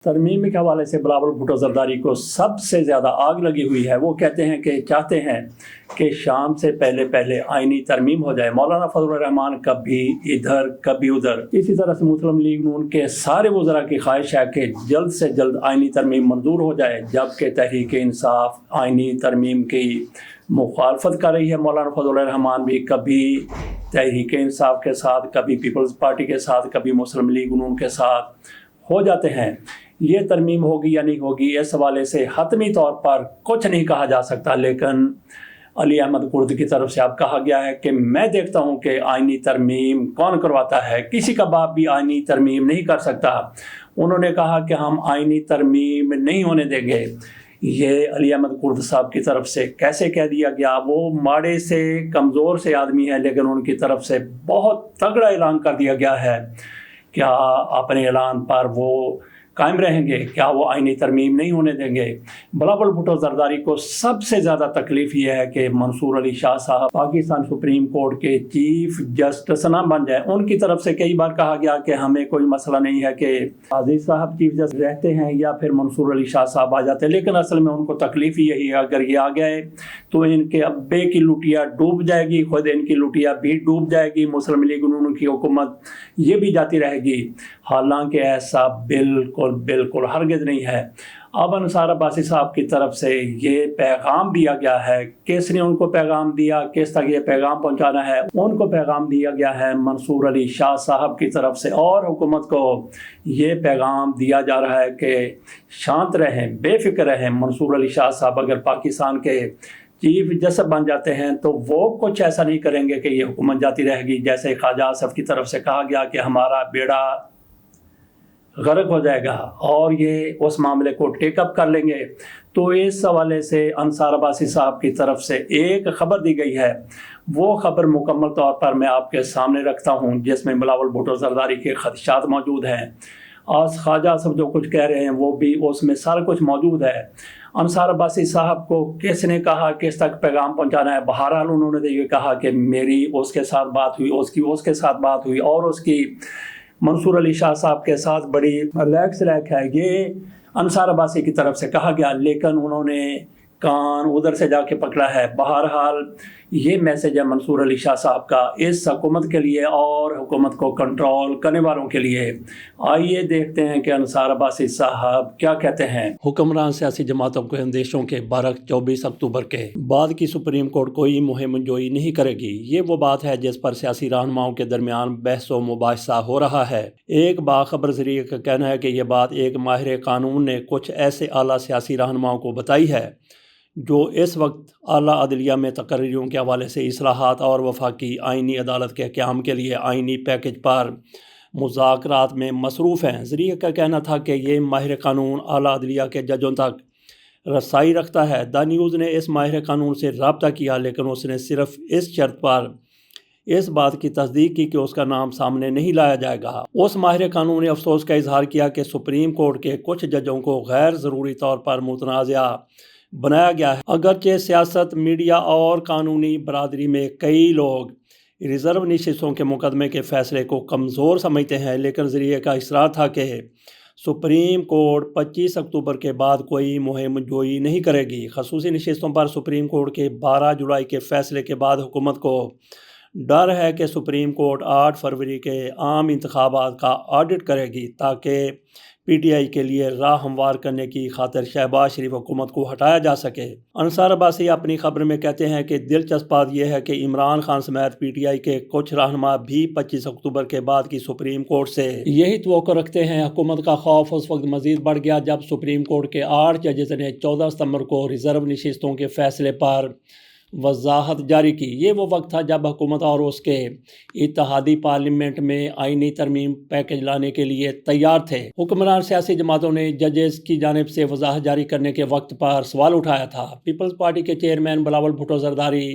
ترمیم کے حوالے سے بلاول بھٹو زرداری کو سب سے زیادہ آگ لگی ہوئی ہے۔ وہ کہتے ہیں کہ چاہتے ہیں کہ شام سے پہلے آئینی ترمیم ہو جائے۔ مولانا فضل الرحمان کبھی ادھر کبھی ادھر۔ اسی طرح سے مسلم لیگ نون کے سارے وزراء کی خواہش ہے کہ جلد سے جلد آئینی ترمیم منظور ہو جائے، جبکہ تحریک انصاف آئینی ترمیم کی مخالفت کر رہی ہے۔ مولانا فضل الرحمان بھی کبھی تحریک انصاف کے ساتھ، کبھی پیپلز پارٹی کے ساتھ، کبھی مسلم لیگ نون کے ساتھ ہو جاتے ہیں۔ یہ ترمیم ہوگی یا نہیں ہوگی، اس حوالے سے حتمی طور پر کچھ نہیں کہا جا سکتا، لیکن علی احمد کرد کی طرف سے اب کہا گیا ہے کہ میں دیکھتا ہوں کہ آئینی ترمیم کون کرواتا ہے، کسی کا باپ بھی آئینی ترمیم نہیں کر سکتا۔ انہوں نے کہا کہ ہم آئینی ترمیم نہیں ہونے دیں گے۔ یہ علی احمد کرد صاحب کی طرف سے کیسے کہہ دیا گیا؟ وہ ماڑے سے کمزور سے آدمی ہے، لیکن ان کی طرف سے بہت تگڑا اعلان کر دیا گیا ہے۔ کیا اپنے اعلان پر وہ قائم رہیں گے؟ کیا وہ آئینی ترمیم نہیں ہونے دیں گے؟ بلاول بھٹو زرداری کو سب سے زیادہ تکلیف یہ ہے کہ منصور علی شاہ صاحب پاکستان سپریم کورٹ کے چیف جسٹس نہ بن جائیں۔ ان کی طرف سے کئی بار کہا گیا کہ ہمیں کوئی مسئلہ نہیں ہے کہ عزیز صاحب چیف جسٹس رہتے ہیں یا پھر منصور علی شاہ صاحب آ جاتے ہیں، لیکن اصل میں ان کو تکلیف یہی ہے، اگر یہ آ گئے تو ان کے ابے کی لٹیا ڈوب جائے گی، خود ان کی لٹیا بھی ڈوب جائے گی، مسلم لیگ نون کی حکومت یہ بھی جاتی رہے گی۔ حالانکہ ایسا بالکل ہرگز نہیں ہے۔ اب انصار عباسی صاحب کی طرف سے یہ پیغام دیا گیا ہے۔ کس نے ان کو پیغام دیا، کس تک یہ پیغام پہنچانا ہے؟ ان کو پیغام دیا گیا ہے منصور علی شاہ صاحب کی طرف سے، اور حکومت کو یہ پیغام دیا جا رہا ہے کہ شانت رہیں، بے فکر رہیں۔ منصور علی شاہ صاحب اگر پاکستان کے چیف جسٹس بن جاتے ہیں تو وہ کچھ ایسا نہیں کریں گے کہ یہ حکومت جاتی رہے گی، جیسے خواجہ آصف کی طرف سے کہا گیا کہ ہمارا بیڑا غرق ہو جائے گا اور یہ اس معاملے کو ٹیک اپ کر لیں گے۔ تو اس حوالے سے انصار عباسی صاحب کی طرف سے ایک خبر دی گئی ہے، وہ خبر مکمل طور پر میں آپ کے سامنے رکھتا ہوں، جس میں بلاول بھٹو زرداری کے خدشات موجود ہیں۔ آج خواجہ صاحب جو کچھ کہہ رہے ہیں وہ بھی اس میں سارا کچھ موجود ہے۔ انصار عباسی صاحب کو کس نے کہا، کس تک پیغام پہنچانا ہے؟ بہرحال انہوں نے یہ کہا کہ میری اس کے ساتھ بات ہوئی، اس کے ساتھ بات ہوئی، اور اس کی منصور علی شاہ صاحب کے ساتھ بڑی لیک ہے، یہ انصار عباسی کی طرف سے کہا گیا، لیکن انہوں نے کان ادھر سے جا کے پکڑا ہے۔ بہرحال یہ میسج ہے منصور علی شاہ صاحب کا اس حکومت کے لیے اور حکومت کو کنٹرول کرنے والوں کے لیے۔ آئیے دیکھتے ہیں کہ انصار عباسی صاحب کیا کہتے ہیں۔ حکمران سیاسی جماعتوں کے اندیشوں کے برعکس 24 اکتوبر کے بعد کی سپریم کورٹ کوئی مہم جوئی نہیں کرے گی۔ یہ وہ بات ہے جس پر سیاسی رہنماؤں کے درمیان بحث و مباحثہ ہو رہا ہے۔ ایک باخبر ذریعے کا کہنا ہے کہ یہ بات ایک ماہر قانون نے کچھ ایسے اعلیٰ سیاسی رہنماؤں کو بتائی ہے جو اس وقت اعلیٰ عدلیہ میں تقرریوں کے حوالے سے اصلاحات اور وفاقی آئینی عدالت کے قیام کے لیے آئینی پیکج پر مذاکرات میں مصروف ہیں۔ ذریعے کا کہنا تھا کہ یہ ماہر قانون اعلیٰ عدلیہ کے ججوں تک رسائی رکھتا ہے۔ دا نیوز نے اس ماہر قانون سے رابطہ کیا، لیکن اس نے صرف اس شرط پر اس بات کی تصدیق کی کہ اس کا نام سامنے نہیں لایا جائے گا۔ اس ماہر قانون نے افسوس کا اظہار کیا کہ سپریم کورٹ کے کچھ ججوں کو غیر ضروری طور پر متنازعہ بنایا گیا ہے۔ اگرچہ سیاست، میڈیا اور قانونی برادری میں کئی لوگ ریزرو نشستوں کے مقدمے کے فیصلے کو کمزور سمجھتے ہیں، لیکن ذریعے کا اصرار تھا کہ سپریم کورٹ 25 اکتوبر کے بعد کوئی مہم جوئی نہیں کرے گی۔ خصوصی نشستوں پر سپریم کورٹ کے 12 جولائی کے فیصلے کے بعد حکومت کو ڈر ہے کہ سپریم کورٹ 8 فروری کے عام انتخابات کا آڈٹ کرے گی، تاکہ پی ٹی آئی کے لیے راہ ہموار کرنے کی خاطر شہباز شریف حکومت کو ہٹایا جا سکے۔ انصار عباسی اپنی خبر میں کہتے ہیں کہ دلچسپ بات یہ ہے کہ عمران خان سمیت پی ٹی آئی کے کچھ رہنما بھی 25 اکتوبر کے بعد کی سپریم کورٹ سے یہی توقع رکھتے ہیں۔ حکومت کا خوف اس وقت مزید بڑھ گیا جب سپریم کورٹ کے 8 ججز نے 14 ستمبر کو ریزرو نشستوں کے فیصلے پر وضاحت جاری کی۔ یہ وہ وقت تھا جب حکومت اور اس کے اتحادی پارلیمنٹ میں آئینی ترمیم پیکج لانے کے لیے تیار تھے۔ حکمران سیاسی جماعتوں نے ججز کی جانب سے وضاحت جاری کرنے کے وقت پر سوال اٹھایا تھا۔ پیپلز پارٹی کے چیئرمین بلاول بھٹو زرداری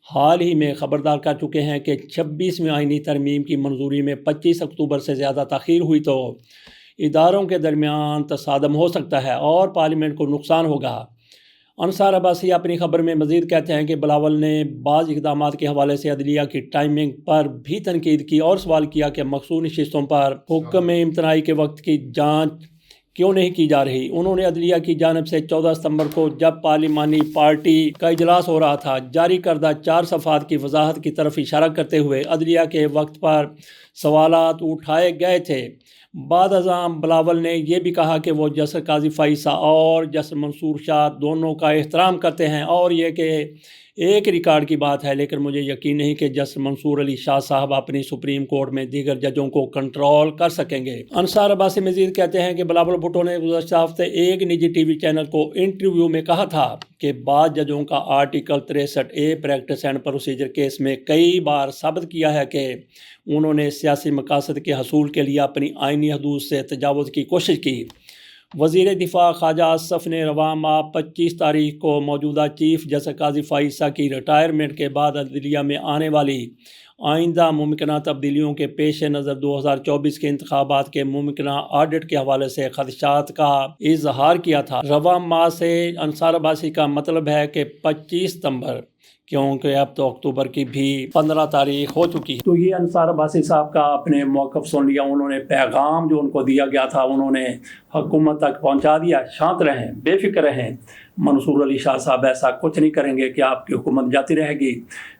حال ہی میں خبردار کر چکے ہیں کہ 26ویں آئینی ترمیم کی منظوری میں 25 اکتوبر سے زیادہ تاخیر ہوئی تو اداروں کے درمیان تصادم ہو سکتا ہے اور پارلیمنٹ کو نقصان ہوگا۔ انصار عباسی اپنی خبر میں مزید کہتے ہیں کہ بلاول نے بعض اقدامات کے حوالے سے عدلیہ کی ٹائمنگ پر بھی تنقید کی اور سوال کیا کہ مخصوص نشستوں پر حکم امتناعی کے وقت کی جانچ کیوں نہیں کی جا رہی؟ انہوں نے عدلیہ کی جانب سے 14 ستمبر کو جب پارلیمانی پارٹی کا اجلاس ہو رہا تھا جاری کردہ 4 صفحات کی وضاحت کی طرف اشارہ کرتے ہوئے عدلیہ کے وقت پر سوالات اٹھائے گئے تھے۔ بعد ازاں بلاول نے یہ بھی کہا کہ وہ جسٹس قاضی فائز اور جسٹس منصور شاہ دونوں کا احترام کرتے ہیں اور یہ کہ ایک ریکارڈ کی بات ہے، لیکن مجھے یقین نہیں کہ جسٹس منصور علی شاہ صاحب اپنی سپریم کورٹ میں دیگر ججوں کو کنٹرول کر سکیں گے۔ انصار عباسی مزید کہتے ہیں کہ بلاول بھٹو نے گزشتہ ہفتے ایک نجی ٹی وی چینل کو انٹرویو میں کہا تھا کہ بعض ججوں کا article 63A practice and procedure case میں کئی بار ثابت کیا ہے کہ انہوں نے سیاسی مقاصد کے حصول کے لیے اپنی آئینی حدود سے تجاوز کی کوشش کی۔ وزیر دفاع خواجہ اصف نے رواں ماہ 25 تاریخ کو موجودہ چیف جسٹس قاضی فائز کی ریٹائرمنٹ کے بعد عدلیہ میں آنے والی آئندہ ممکنہ تبدیلیوں کے پیش نظر 2024 کے انتخابات کے ممکنہ آڈٹ کے حوالے سے خدشات کا اظہار کیا تھا۔ رواں ماہ سے انصار عباسی کا مطلب ہے کہ 25 ستمبر، کیونکہ اب تو اکتوبر کی بھی 15 تاریخ ہو چکی ہے۔ تو یہ انصار عباسی صاحب کا اپنے موقف سن لیا، انہوں نے پیغام جو ان کو دیا گیا تھا انہوں نے حکومت تک پہنچا دیا۔ شانت رہیں، بے فکر رہیں، منصور علی شاہ صاحب ایسا کچھ نہیں کریں گے کہ آپ کی حکومت جاتی رہے گی۔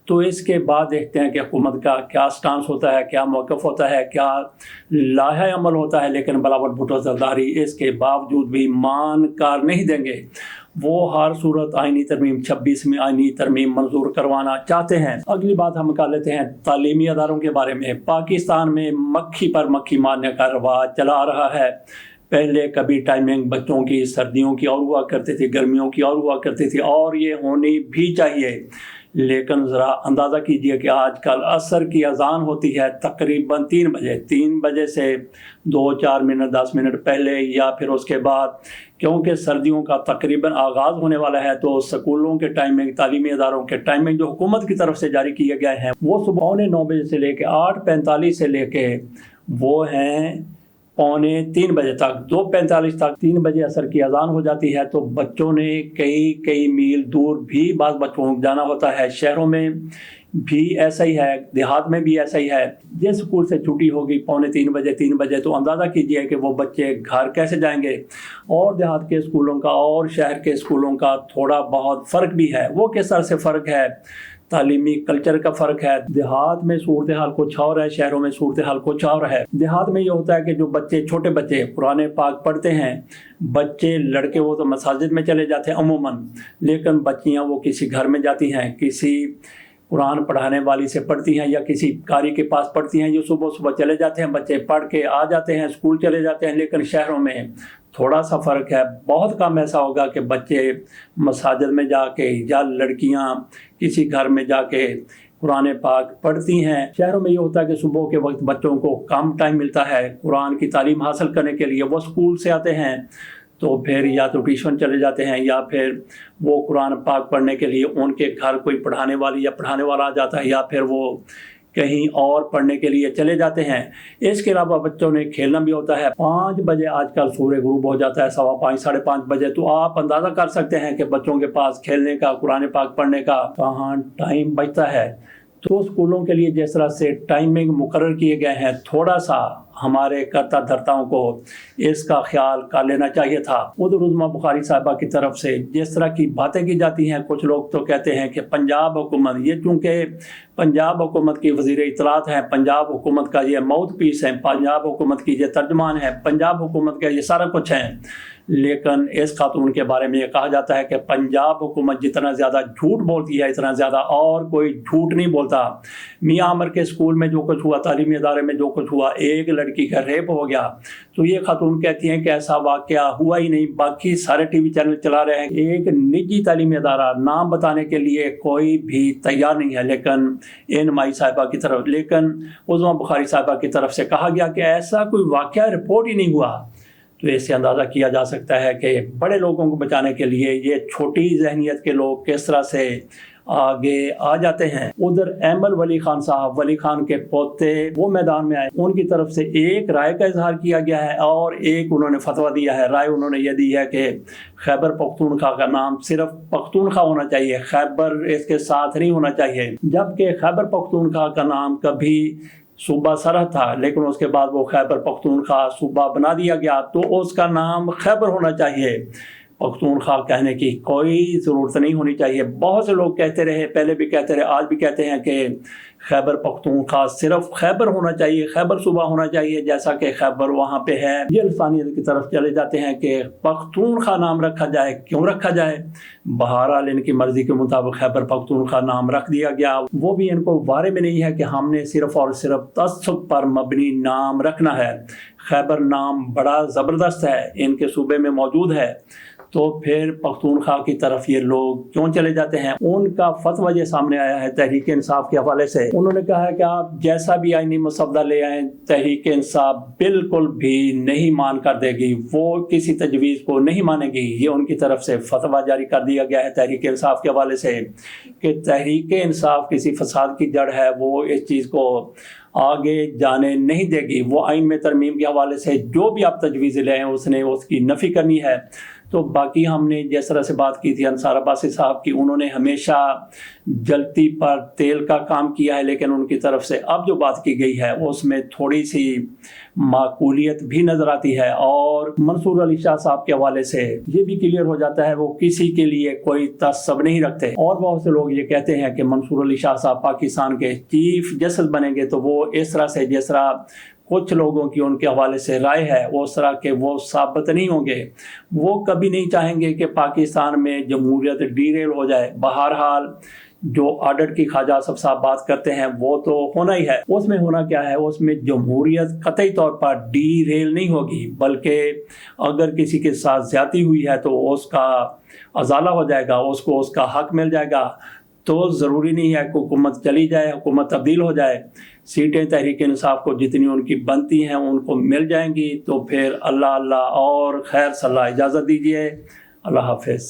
تو اس کے بعد دیکھتے ہیں کہ حکومت کا کیا سٹانس ہوتا ہے، کیا موقف ہوتا ہے، کیا لائحہ عمل ہوتا ہے، لیکن بلاول بھٹو زرداری اس کے باوجود بھی مان کار نہیں دیں گے۔ وہ ہر صورت آئینی ترمیم 26 آئینی ترمیم منظور کروانا چاہتے ہیں۔ اگلی بات ہم کر لیتے ہیں تعلیمی اداروں کے بارے میں۔ پاکستان میں مکھی پر مکھی مارنے کا رواج چلا آ رہا ہے۔ پہلے کبھی ٹائمنگ بچوں کی سردیوں کی اور ہوا کرتی تھی، گرمیوں کی اور ہوا کرتی تھی، اور یہ ہونی بھی چاہیے، لیکن ذرا اندازہ کیجئے کہ آج کل عصر کی اذان ہوتی ہے تقریباً 3 بجے سے 2-4 منٹ 10 منٹ پہلے یا پھر اس کے بعد، کیونکہ سردیوں کا تقریباً آغاز ہونے والا ہے تو سکولوں کے ٹائمنگ، تعلیمی اداروں کے ٹائمنگ جو حکومت کی طرف سے جاری کیے گئے ہیں وہ صبح 9 بجے سے لے کے 8:45 سے لے کے وہ ہیں 2:45 بجے تک، 2:45 تک 3 بجے عصر کی اذان ہو جاتی ہے۔ تو بچوں نے کئی میل دور بھی بعض بچوں کو جانا ہوتا ہے۔ شہروں میں بھی ایسا ہی ہے، دیہات میں بھی ایسا ہی ہے۔ جس اسکول سے چھٹی ہوگی 2:45 3 بجے تو اندازہ کیجئے کہ وہ بچے گھر کیسے جائیں گے۔ اور دیہات کے اسکولوں کا اور شہر کے اسکولوں کا تھوڑا بہت فرق بھی ہے۔ وہ کس طرح سے فرق ہے؟ تعلیمی کلچر کا فرق ہے۔ دیہات میں صورتحال کچھ اور ہے، شہروں میں صورتحال کچھ اور ہے۔ دیہات میں یہ ہوتا ہے کہ جو بچے، چھوٹے بچے قرآن پاک پڑھتے ہیں، بچے لڑکے وہ تو مساجد میں چلے جاتے ہیں عموماً، لیکن بچیاں وہ کسی گھر میں جاتی ہیں، کسی قرآن پڑھانے والی سے پڑھتی ہیں یا کسی قاری کے پاس پڑھتی ہیں۔ یہ صبح چلے جاتے ہیں، بچے پڑھ کے آ جاتے ہیں، اسکول چلے جاتے ہیں۔ لیکن شہروں میں تھوڑا سا فرق ہے، بہت کم ایسا ہوگا کہ بچے مساجد میں جا کے یا لڑکیاں کسی گھر میں جا کے قرآن پاک پڑھتی ہیں۔ شہروں میں یہ ہوتا ہے کہ صبح کے وقت بچوں کو کم ٹائم ملتا ہے قرآن کی تعلیم حاصل کرنے کے لیے۔ وہ اسکول سے آتے ہیں تو پھر یا تو ٹیوشن چلے جاتے ہیں یا پھر وہ قرآن پاک پڑھنے کے لیے ان کے گھر کوئی پڑھانے والی یا پڑھانے والا آ جاتا ہے، یا پھر وہ کہیں اور پڑھنے کے لیے چلے جاتے ہیں۔ اس کے علاوہ بچوں نے کھیلنا بھی ہوتا ہے۔ 5 بجے آج کل سورج غروب ہو جاتا ہے، 5:15 5:30 بجے، تو آپ اندازہ کر سکتے ہیں کہ بچوں کے پاس کھیلنے کا، قرآن پاک پڑھنے کا کہاں ٹائم بچتا ہے۔ تو اسکولوں کے لیے جس طرح سے ٹائمنگ مقرر کیے گئے ہیں، تھوڑا سا ہمارے کرتا دھرتاؤں کو اس کا خیال کر لینا چاہیے تھا۔ ادھر عظمیٰ بخاری صاحبہ کی طرف سے جس طرح کی باتیں کی جاتی ہیں، کچھ لوگ تو کہتے ہیں کہ پنجاب حکومت، یہ چونکہ پنجاب حکومت کی وزیر اطلاعات ہیں، پنجاب حکومت کا یہ ماؤتھ پیس ہے، پنجاب حکومت کی یہ ترجمان ہے، پنجاب حکومت کا یہ سارا کچھ ہے، لیکن اس خاتون کے بارے میں یہ کہا جاتا ہے کہ پنجاب حکومت جتنا زیادہ جھوٹ بولتی ہے اتنا زیادہ اور کوئی جھوٹ نہیں بولتا۔ میاں عمر کے اسکول میں جو کچھ ہوا، تعلیمی ادارے میں جو کچھ ہوا، ایک لڑکی کا ریپ ہو گیا، تو یہ خاتون کہتی ہیں کہ ایسا واقعہ ہوا ہی نہیں۔ باقی سارے ٹی وی چینل چلا رہے ہیں، ایک نجی تعلیمی ادارہ نام بتانے کے لیے کوئی بھی تیار نہیں ہے، لیکن مائی صاحبہ کی طرف، لیکن عظمیٰ بخاری صاحبہ کی طرف سے کہا گیا کہ ایسا کوئی واقعہ رپورٹ ہی نہیں ہوا۔ تو اس سے اندازہ کیا جا سکتا ہے کہ بڑے لوگوں کو بچانے کے لیے یہ چھوٹی ذہنیت کے لوگ کس طرح سے آگے آ جاتے ہیں۔ ادھر احمد ولی خان صاحب، ولی خان کے پوتے، وہ میدان میں آئے، ان کی طرف سے ایک رائے کا اظہار کیا گیا ہے اور ایک انہوں نے فتویٰ دیا ہے۔ رائے انہوں نے یہ دی ہے کہ خیبر پختونخوا کا نام صرف پختونخوا ہونا چاہیے، خیبر اس کے ساتھ نہیں ہونا چاہیے، جبکہ خیبر پختونخوا کا نام کبھی صوبہ سرحد تھا، لیکن اس کے بعد وہ خیبر پختونخوا صوبہ بنا دیا گیا، تو اس کا نام خیبر ہونا چاہیے، پختونخوا کہنے کی کوئی ضرورت نہیں ہونی چاہیے۔ بہت سے لوگ کہتے رہے، پہلے بھی کہتے رہے، آج بھی کہتے ہیں کہ خیبر پختونخوا صرف خیبر ہونا چاہیے، خیبر صوبہ ہونا چاہیے، جیسا کہ خیبر وہاں پہ ہے۔ یہ لسانیت کی طرف چلے جاتے ہیں کہ پختونخوا نام رکھا جائے، کیوں رکھا جائے؟ بہرحال ان کی مرضی کے مطابق خیبر پختونخوا نام رکھ دیا گیا۔ وہ بھی ان کو بارے میں نہیں ہے کہ ہم نے صرف اور صرف تعصب پر مبنی نام رکھنا ہے۔ خیبر نام بڑا زبردست ہے، ان کے صوبے میں موجود ہے، تو پھر پختونخوا کی طرف یہ لوگ کیوں چلے جاتے ہیں؟ ان کا فتویٰ یہ سامنے آیا ہے تحریک انصاف کے حوالے سے۔ انہوں نے کہا ہے کہ آپ جیسا بھی آئینی مسودہ لے آئیں، تحریک انصاف بالکل بھی نہیں مان کر دے گی، وہ کسی تجویز کو نہیں مانے گی۔ یہ ان کی طرف سے فتویٰ جاری کر دیا گیا ہے تحریک انصاف کے حوالے سے کہ تحریک انصاف کسی فساد کی جڑ ہے، وہ اس چیز کو آگے جانے نہیں دے گی۔ وہ آئین میں ترمیم کے حوالے سے جو بھی آپ تجویز لے آئیں اس نے اس کی نفی کرنی ہے۔ تو باقی ہم نے جس طرح سے بات کی تھی انصار عباسی صاحب کی، انہوں نے ہمیشہ جلتی پر تیل کا کام کیا ہے، لیکن ان کی طرف سے اب جو بات کی گئی ہے اس میں تھوڑی سی معقولیت بھی نظر آتی ہے۔ اور منصور علی شاہ صاحب کے حوالے سے یہ بھی کلیئر ہو جاتا ہے وہ کسی کے لیے کوئی تعصب نہیں رکھتے۔ اور بہت سے لوگ یہ کہتے ہیں کہ منصور علی شاہ صاحب پاکستان کے چیف جسٹس بنیں گے تو وہ اس طرح سے، جس طرح کچھ لوگوں کی ان کے حوالے سے رائے ہے اس طرح کے وہ ثابت نہیں ہوں گے۔ وہ کبھی نہیں چاہیں گے کہ پاکستان میں جمہوریت ڈیریل ہو جائے۔ بہرحال جو آڈٹ کی خواجہ آصف صاحب بات کرتے ہیں وہ تو ہونا ہی ہے۔ اس میں ہونا کیا ہے؟ اس میں جمہوریت قطعی طور پر ڈی ریل نہیں ہوگی، بلکہ اگر کسی کے ساتھ زیادتی ہوئی ہے تو اس کا ازالہ ہو جائے گا، اس کو اس کا حق مل جائے گا۔ تو ضروری نہیں ہے کہ حکومت چلی جائے، حکومت تبدیل ہو جائے، سیٹیں تحریک انصاف کو جتنی ان کی بنتی ہیں ان کو مل جائیں گی، تو پھر اللہ اللہ اور خیر صلی اللہ۔ اجازت دیجیے، اللہ حافظ۔